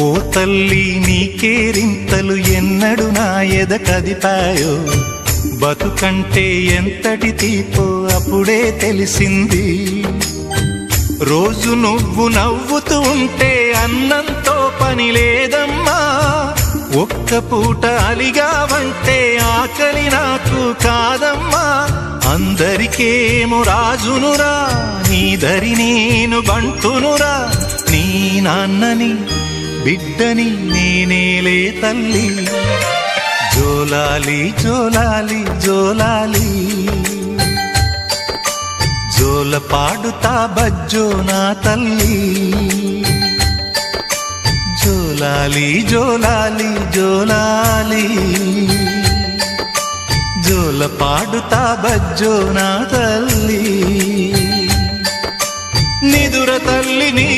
ఓ తల్లి నీ కేరింతలు ఎన్నడు నా ఎద కదిపాయో, బతుకంటే ఎంతటి తీపో అప్పుడే తెలిసింది. రోజు నువ్వు నవ్వుతూ ఉంటే అన్నంతో పని లేదమ్మా, ఒక్క పూట అలిగావంటే ఆకలి నాకు కాదమ్మా. అందరికేమో రాజునురా, నీ దరి నేను బంటునురా, నీ నాన్నని బిడ్డని నేనేలే తల్లి. జోలాలి జోలాలి జోలాలి, జోల పాడుతా బజ్జో నా తల్లి. జోలాలి జోలాలి జోలాలి, జోల పాడుతా బజ్జో నా తల్లి. నిదుర తల్లి నీ